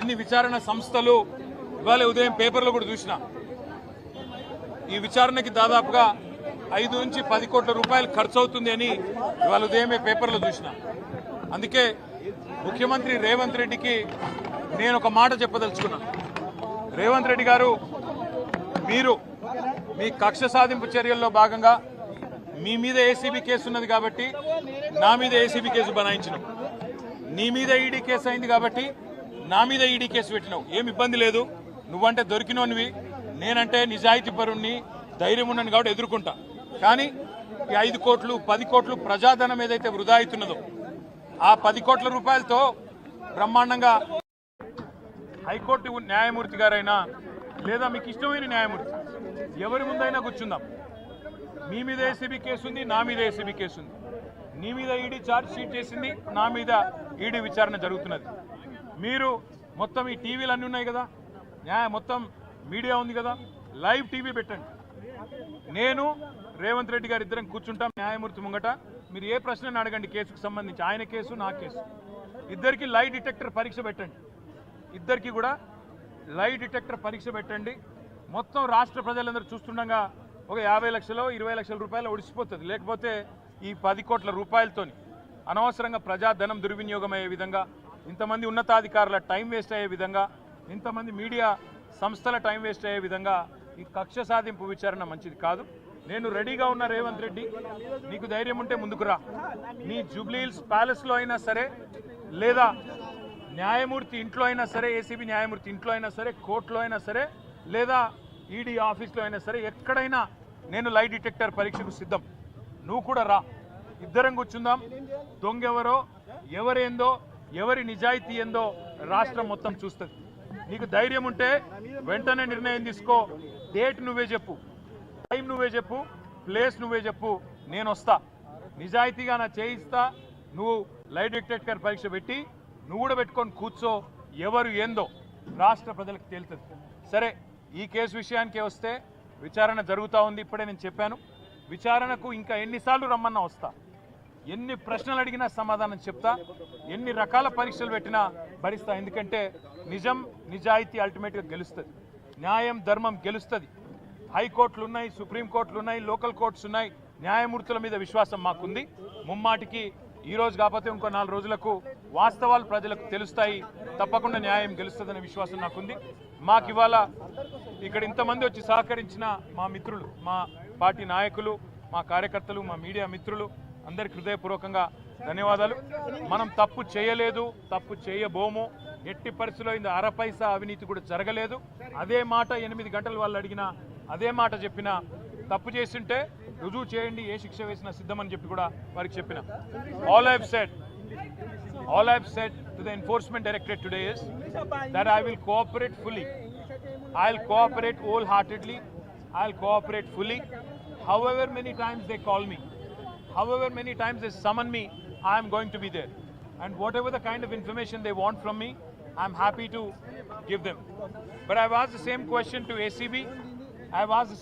ఎన్ని విచారణ సంస్థలు ఇవాళ ఉదయం పేపర్లో కూడా చూసిన ఈ విచారణకి దాదాపుగా 5 నుంచి 10 కోట్ల రూపాయలు ఖర్చు అవుతుంది అని ఇవాళ ఉదయమే పేపర్లో చూసిన. అందుకే ముఖ్యమంత్రి రేవంత్ రెడ్డికి నేను ఒక మాట చెప్పదలుచుకున్నాను. రేవంత్ రెడ్డి గారు, మీరు మీ కక్ష సాధింపు చర్యల్లో భాగంగా మీ మీద ఏసీబీ కేసు ఉన్నది కాబట్టి నా మీద ఏసీబీ కేసు బనాయించినావు, నీ మీద ఈడీ కేసు అయింది కాబట్టి నా మీద ఈడీ కేసు పెట్టినావు. ఏమి ఇబ్బంది లేదు, నువ్వంటే దొరికినోనివి, నేనంటే నిజాయితీ పరుణ్ణి, ధైర్యం ఉన్నాను కాబట్టి ఎదుర్కొంటా. కానీ ఈ 5 కోట్లు 10 కోట్లు ప్రజాధనం ఏదైతే వృధా అవుతున్నదో ఆ 10 కోట్ల రూపాయలతో బ్రహ్మాండంగా హైకోర్టు న్యాయమూర్తి గారైనా లేదా మీకు ఇష్టమైన న్యాయమూర్తి ఎవరి ముందైనా కూర్చుందాం. మీ మీద ఏసీబీ కేసు ఉంది, నా మీద ఏసీబీ కేసు ఉంది, నీ మీద ఈడీ ఛార్జ్ షీట్ చేసింది, నా మీద ఈడీ విచారణ జరుగుతున్నది. మీరు మొత్తం ఈ టీవీలు అన్నీ ఉన్నాయి కదా, మొత్తం మీడియా ఉంది కదా, లైవ్ టీవీ పెట్టండి. నేను రేవంత్ రెడ్డి గారు ఇద్దరం కూర్చుంటాం న్యాయమూర్తి ముంగట. మీరు ఏ ప్రశ్నను అడగండి కేసుకు సంబంధించి, ఆయన కేసు నా కేసు. ఇద్దరికి లై డిటెక్టర్ పరీక్ష పెట్టండి, ఇద్దరికి కూడా లై డిటెక్టర్ పరీక్ష పెట్టండి. మొత్తం రాష్ట్ర ప్రజలందరూ చూస్తుండగా ఒక 50 లక్షలు 20 లక్షల రూపాయలు ఒడిసిపోతుంది. లేకపోతే ఈ 10 కోట్ల రూపాయలతోని అనవసరంగా ప్రజాధనం దుర్వినియోగం అయ్యే విధంగా, ఇంతమంది ఉన్నతాధికారుల టైం వేస్ట్ అయ్యే విధంగా, ఇంతమంది మీడియా సంస్థల టైం వేస్ట్ అయ్యే విధంగా ఈ కక్ష సాధింపు విచారణ మంచిది కాదు. నేను రెడీగా ఉన్న రేవంత్ రెడ్డి, నీకు ధైర్యం ఉంటే ముందుకు రా. నీ జూబ్లీహిల్స్ ప్యాలెస్లో అయినా సరే, లేదా న్యాయమూర్తి ఇంట్లో అయినా సరే, ఏసీబీ న్యాయమూర్తి ఇంట్లో అయినా సరే, కోర్టులో అయినా సరే, లేదా ఈడీ ఆఫీస్లో అయినా సరే, ఎక్కడైనా నేను లై డిటెక్టర్ పరీక్షకు సిద్ధం. నువ్వు కూడా రా, ఇద్దరం కూర్చుందాం. దొంగెవరో, ఎవరేందో, ఎవరి నిజాయితీ ఏందో రాష్ట్రం మొత్తం చూస్తుంది. నీకు ధైర్యం ఉంటే వెంటనే నిర్ణయం తీసుకో. డేట్ నువ్వే చెప్పు, టైం నువ్వే చెప్పు, ప్లేస్ నువ్వే చెప్పు, నేను వస్తా. నిజాయితీగా నా చేయిస్తా. నువ్వు లై డిటెక్టర్ పరీక్ష పెట్టి నువ్వు కూడా పెట్టుకొని కూర్చో. ఎవరు ఏందో రాష్ట్ర ప్రజలకు తేలుతుంది. సరే, ఈ కేసు విషయానికే వస్తే విచారణ జరుగుతూ ఉంది. ఇప్పుడే నేను చెప్పాను, విచారణకు ఇంకా ఎన్నిసార్లు రమ్మన్నా వస్తా, ఎన్ని ప్రశ్నలు అడిగినా సమాధానం చెప్తా, ఎన్ని రకాల పరీక్షలు పెట్టినా భరిస్తా. ఎందుకంటే నిజం నిజాయితీ అల్టిమేట్గా గెలుస్తుంది, న్యాయం ధర్మం గెలుస్తుంది. హైకోర్టులు ఉన్నాయి, సుప్రీంకోర్టులు ఉన్నాయి, లోకల్ కోర్ట్స్ ఉన్నాయి. న్యాయమూర్తుల మీద విశ్వాసం మాకుంది. ముమ్మాటికి ఈ రోజు కాకపోతే ఇంకో 4 రోజులకు వాస్తవాలు ప్రజలకు తెలుస్తాయి. తప్పకుండా న్యాయం గెలుస్తుందనే విశ్వాసం నాకుంది. మాకు ఇవాళ ఇక్కడ ఇంతమంది వచ్చి సహకరించిన మా మిత్రులు, మా పార్టీ నాయకులు, మా కార్యకర్తలు, మా మీడియా మిత్రులు అందరికి హృదయపూర్వకంగా ధన్యవాదాలు. మనం తప్పు చేయలేదు, తప్పు చేయబోము. ఎట్టి పరిస్థితుల్లో ఇంత అరపైసా అవినీతి కూడా జరగలేదు. అదే మాట 8 గంటలు వాళ్ళు అడిగినా అదే మాట చెప్పినా, తప్పు చేస్తుంటే రుజువు చేయండి, ఏ శిక్ష వేసినా సిద్ధమని చెప్పి కూడా వారికి చెప్పిన. All I've said to the Enforcement Directorate today is that I will cooperate fully. I'll cooperate wholeheartedly. I'll cooperate fully. However many times they call me, however many times they summon me, I am going to be there. And whatever the kind of information they want from me, I'm happy to give them. But I've asked the same question to ACB. I've asked the same